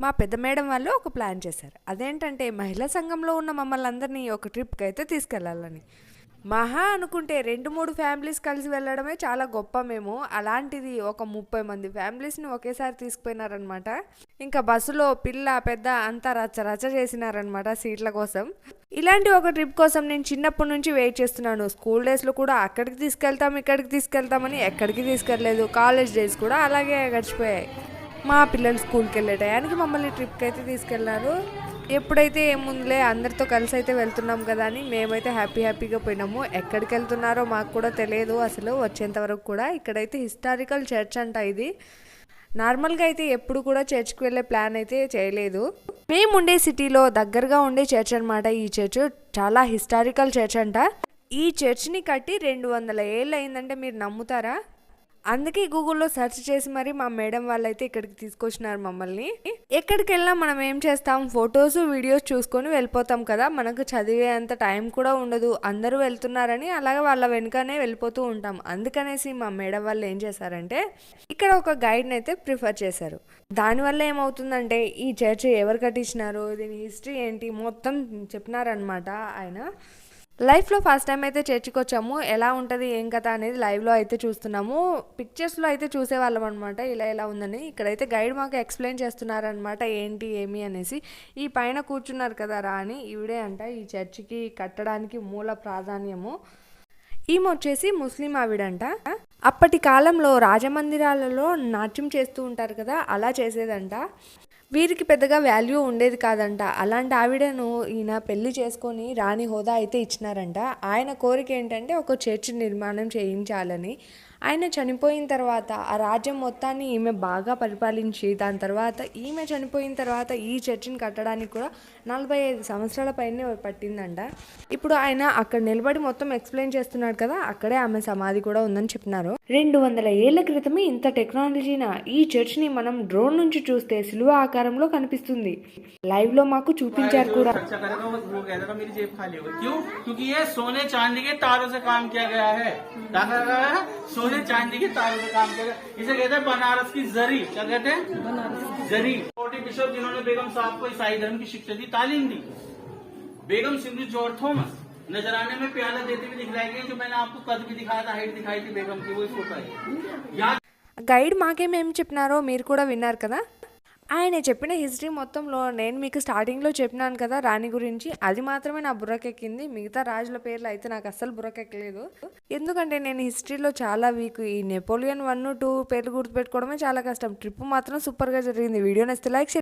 మా పెద్ద మేడం వాళ్ళు ఒక ప్లాన్ చేశారు. అదేంటంటే మహిళా సంఘంలో ఉన్న మమ్మల్ని అందరినీ ఒక ట్రిప్కి అయితే తీసుకెళ్ళాలని. మహా అనుకుంటే 2-3 ఫ్యామిలీస్ కలిసి వెళ్ళడమే చాలా గొప్ప మేము. అలాంటిది ఒక 30 మంది ఫ్యామిలీస్ని ఒకేసారి తీసుకుపోయినారనమాట. ఇంకా బస్సులో పిల్ల పెద్ద అంతా రచ్చ రచ్చ చేసినారనమాట సీట్ల కోసం. ఇలాంటి ఒక ట్రిప్ కోసం నేను చిన్నప్పటి నుంచి వెయిట్ చేస్తున్నాను. స్కూల్ డేస్లో కూడా అక్కడికి తీసుకెళ్తాం ఇక్కడికి తీసుకెళ్తామని ఎక్కడికి తీసుకెళ్ళలేదు. కాలేజ్ డేస్ కూడా అలాగే గడిచిపోయాయి. మా పిల్లలు స్కూల్కి వెళ్ళే టయానికి మమ్మల్ని ట్రిప్కి అయితే తీసుకెళ్ళారు. ఎప్పుడైతే ఏముందిలే అందరితో కలిసి అయితే వెళ్తున్నాం కదా అని మేమైతే హ్యాపీగా పోయినాము. ఎక్కడికి వెళ్తున్నారో మాకు కూడా తెలియదు అసలు వచ్చేంత వరకు కూడా. ఇక్కడైతే హిస్టారికల్ చర్చ్ అంట ఇది. నార్మల్గా అయితే ఎప్పుడు కూడా చర్చ్కి వెళ్ళే ప్లాన్ అయితే చేయలేదు. మేము ఉండే సిటీలో దగ్గరగా ఉండే చర్చ్ అనమాట ఈ చర్చ్. చాలా హిస్టారికల్ చర్చ్ అంట. ఈ చర్చ్ని కట్టి 200 ఏళ్ళు అయిందంటే మీరు నమ్ముతారా? అందుకే గూగుల్లో సెర్చ్ చేసి మరి మా మేడం వాళ్ళైతే ఇక్కడికి తీసుకొచ్చినారు మమ్మల్ని. ఎక్కడికి వెళ్ళినా మనం ఏం చేస్తాం, ఫొటోస్ వీడియోస్ చూసుకొని వెళ్ళిపోతాం కదా. మనకు చదివే అంత టైం కూడా ఉండదు. అందరూ వెళ్తున్నారని అలాగే వాళ్ళ వెనుకనే వెళ్ళిపోతూ ఉంటాం. అందుకనేసి మా మేడం వాళ్ళు ఏం చేశారంటే ఇక్కడ ఒక గైడ్ని అయితే ప్రిఫర్ చేశారు. దానివల్ల ఏమవుతుందంటే ఈ చర్చ్ ఎవరు కట్టించినారు, దీని హిస్టరీ ఏంటి మొత్తం చెప్పినారనమాట ఆయన. లైఫ్లో ఫస్ట్ టైం అయితే చర్చికి వచ్చాము. ఎలా ఉంటుంది ఏం కథ అనేది లైవ్లో అయితే చూస్తున్నాము. పిక్చర్స్లో అయితే చూసేవాళ్ళం అనమాట ఇలా ఉందని. ఇక్కడైతే గైడ్ మాకు ఎక్స్ప్లెయిన్ చేస్తున్నారనమాట ఏంటి ఏమి అనేసి. ఈ పైన కూర్చున్నారు కదా రాణి, ఈవిడే అంట ఈ చర్చికి కట్టడానికి మూల ప్రాధాన్యము. ఈమె వచ్చేసి ముస్లిం ఆవిడంట. అప్పటి కాలంలో రాజమందిరాలలో నాట్యం చేస్తూ ఉంటారు కదా, అలా చేసేదంట. వీరికి పెద్దగా వాల్యూ ఉండేది కాదంట. అలాంటి ఆవిడను ఈయన పెళ్లి చేసుకొని రాణి హోదా అయితే ఇచ్చినారంట. ఆయన కోరిక ఏంటంటే ఒక చర్చ్ నిర్మాణం చేయించాలని. ఆయన చనిపోయిన తర్వాత ఆ రాజ్యం మొత్తాన్ని ఈమె బాగా పరిపాలించి దాని తర్వాత ఈమె చనిపోయిన తర్వాత ఈ చర్చిని కట్టడానికి కూడా 45 సంవత్సరాల పైనే పట్టిందంట. ఇప్పుడు ఆయన అక్కడ నిలబడి మొత్తం ఎక్స్ప్లెయిన్ చేస్తున్నాడు కదా, అక్కడే ఆమె సమాధి కూడా ఉందని చెప్పినారు. 200 ఏళ్ల క్రితమే ఇంత టెక్నాలజీనా? ఈ చర్చిని మనం డ్రోన్ నుంచి చూస్తే సిలువ ఆకారంలో కనిపిస్తుంది. లైవ్ లో మాకు చూపించారు కూడా. सोने चांदी के तारों से काम करेगा। इसे कहते हैं बनारस की जरी। क्या कहते हैं? जरी। 40 बिशप जिन्होंने बेगम साहब को ईसाई धर्म की शिक्षा दी, तालीम दी। बेगम सिंधु जॉर्ज थॉमस नजराने में प्याला देते हुए दिखलाई गई। जो मैंने आपको कद भी दिखाया था, हाइट दिखाई थी बेगम की, वो इस फोटो है। గైడ్ మాకేమేం చెప్పినారో మీరు కూడా విన్నారు కదా. ఆయన చెప్పిన హిస్టరీ మొత్తంలో నేను మీకు స్టార్టింగ్లో చెప్పినాను కదా రాణి గురించి, అది మాత్రమే నా బుర్రకెక్కింది. మిగతా రాజుల పేర్లు అయితే నాకు అస్సలు బుర్రకెక్కలేదు. ఎందుకంటే నేను హిస్టరీలో చాలా వీక్. ఈ నెపోలియన్ 1, 2 పేర్లు గుర్తుపెట్టుకోవడమే చాలా కష్టం. ట్రిప్ మాత్రం సూపర్గా జరిగింది. వీడియో నచ్చితే లైక్